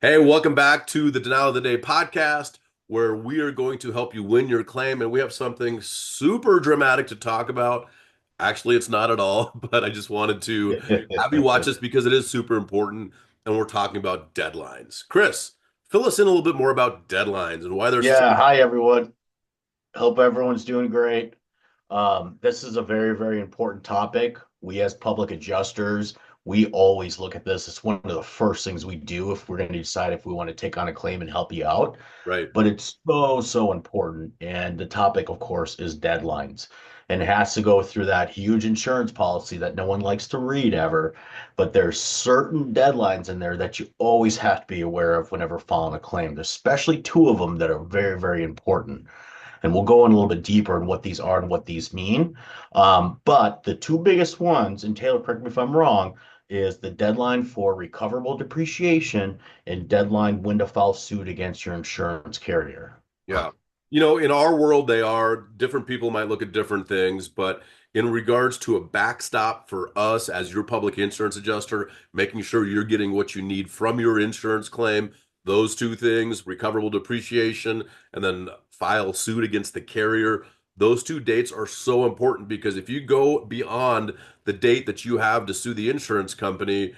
Hey, welcome back to the Denial of the Day podcast, where we are going to help you win your claim. And we have something super dramatic to talk about. Actually, it's not at all, but I just wanted to have you watch this because it is super important. And we're talking about deadlines. Chris, fill us in a little bit more about deadlines and why they're so. Yeah, hi everyone. Hope everyone's doing great. This is a very, very important topic. We as public adjusters, we always look at this. It's one of the first things we do if we're going to decide if we want to take on a claim and help you out. Right. But it's so, so important. And the topic, of course, is deadlines. And it has to go through that huge insurance policy that no one likes to read ever. But there's certain deadlines in there that you always have to be aware of whenever filing a claim. There's especially two of them that are very, very important. And we'll go in a little bit deeper on what these are and what these mean. But the two biggest ones, and Taylor, correct me if I'm wrong, is the deadline for recoverable depreciation and deadline when to file suit against your insurance carrier. Yeah. In our world, they are different people might look at different things, but in regards to a backstop for us as your public insurance adjuster, making sure you're getting what you need from your insurance claim, those two things, recoverable depreciation, and then file suit against the carrier, those two dates are so important because if you go beyond the date that you have to sue the insurance company,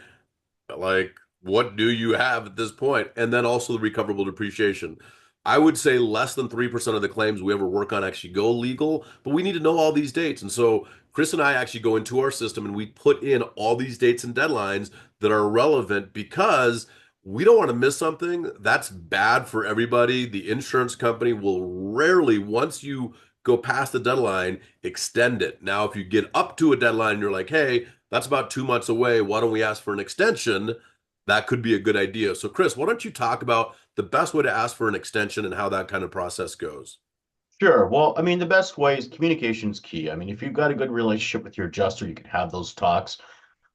like, what do you have at this point? And then also the recoverable depreciation. I would say less than 3% of the claims we ever work on actually go legal, but we need to know all these dates. And so Chris and I actually go into our system and we put in all these dates and deadlines that are relevant because we don't want to miss something. That's bad for everybody. The insurance company will rarely, once you go past the deadline, extend it. Now, if you get up to a deadline, you're like, hey, that's about 2 months away. Why don't we ask for an extension? That could be a good idea. So, Chris, why don't you talk about the best way to ask for an extension and how that kind of process goes? Sure. Well, I mean, the best way is communication is key. I mean, if you've got a good relationship with your adjuster, you can have those talks.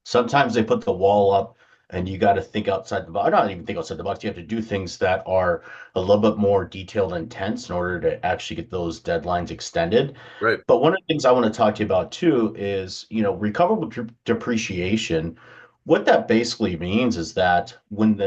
Sometimes they put the wall up and you got to think outside the box. Not even think outside the box. You have to do things that are a little bit more detailed and intense in order to actually get those deadlines extended. Right. But one of the things I want to talk to you about too is, recoverable depreciation. What that basically means is that when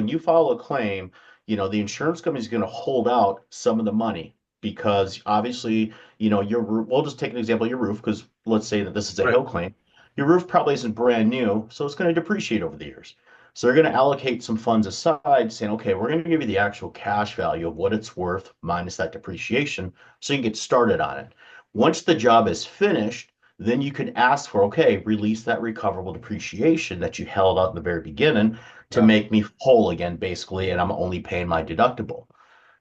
you file a claim, the insurance company is going to hold out some of the money because obviously, your roof, we'll just take an example of your roof because let's say that this is a Right. hail claim. Your roof probably isn't brand new, so it's going to depreciate over the years. So they're going to allocate some funds aside, saying, okay, we're going to give you the actual cash value of what it's worth minus that depreciation so you can get started on it. Once the job is finished, then you can ask for, okay, release that recoverable depreciation that you held out in the very beginning to Yeah. make me whole again, basically, and I'm only paying my deductible.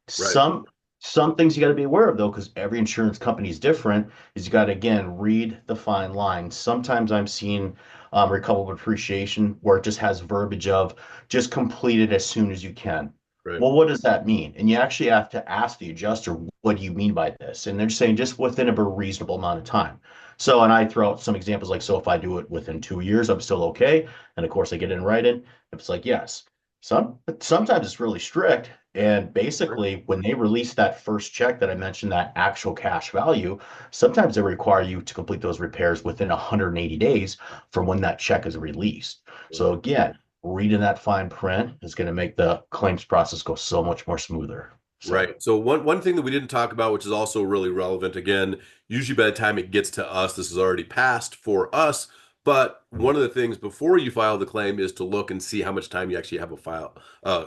Right. Some things you got to be aware of though, because every insurance company is different. Is you got to again read the fine lines. Sometimes I'm seeing recoverable depreciation where it just has verbiage of just complete it as soon as you can. Right. Well, what does that mean? And you actually have to ask the adjuster, what do you mean by this? And they're saying just within a reasonable amount of time. So, and I throw out some examples like, so if I do it within 2 years, I'm still okay. And of course, I get it in writing. If it's like, yes. Sometimes it's really strict. And Right. basically, when they release that first check that I mentioned, that actual cash value, sometimes they require you to complete those repairs within 180 days from when that check is released. So Right. again, reading that fine print is going to make the claims process go so much more smoother. So, Right. So one thing that we didn't talk about, which is also really relevant, again, usually by the time it gets to us, this is already passed for us. But one of the things before you file the claim is to look and see how much time you actually have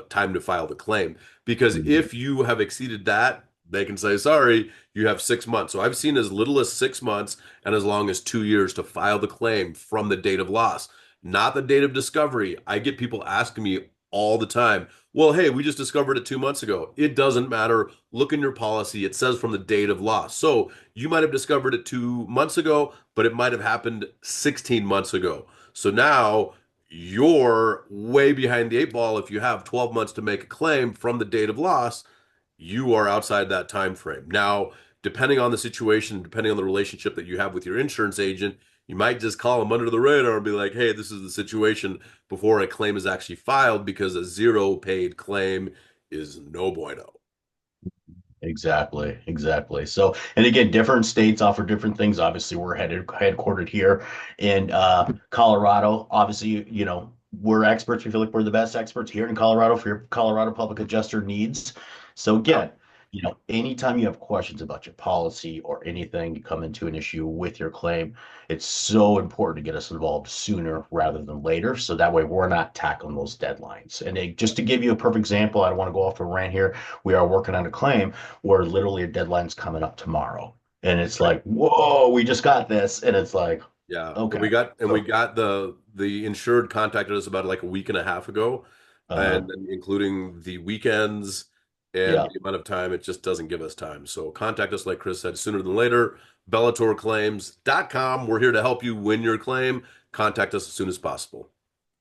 time to file the claim. Because mhm. if you have exceeded that, they can say, sorry, you have 6 months. So I've seen as little as 6 months and as long as 2 years to file the claim from the date of loss, not the date of discovery. I get people asking me all the time, well, hey, we just discovered it 2 months ago. It doesn't matter. Look in your policy. It says from the date of loss. So you might have discovered it 2 months ago, but it might have happened 16 months ago. So now you're way behind the eight ball. If you have 12 months to make a claim from the date of loss, you are outside that time frame. Now, depending on the situation, depending on the relationship that you have with your insurance agent, you might just call them under the radar and be like, hey, this is the situation before a claim is actually filed because a zero paid claim is no bueno. Exactly, exactly. So, and again, different states offer different things. Obviously, we're headquartered here in Colorado. Obviously, we're experts. We feel like we're the best experts here in Colorado for your Colorado public adjuster needs. So Yeah. again, anytime you have questions about your policy or anything, you come into an issue with your claim, it's so important to get us involved sooner rather than later. So that way we're not tackling those deadlines. And just to give you a perfect example, I don't want to go off a rant here. We are working on a claim where literally a deadline's coming up tomorrow. And it's Right. like, whoa, we just got this. And it's like, Yeah, and okay. we So, got the insured contacted us about like a week and a half ago, uh, and including the weekends and yeah. the amount of time, it just doesn't give us time. So contact us, like Chris said, sooner than later. BellatorClaims.com. We're here to help you win your claim. Contact us as soon as possible.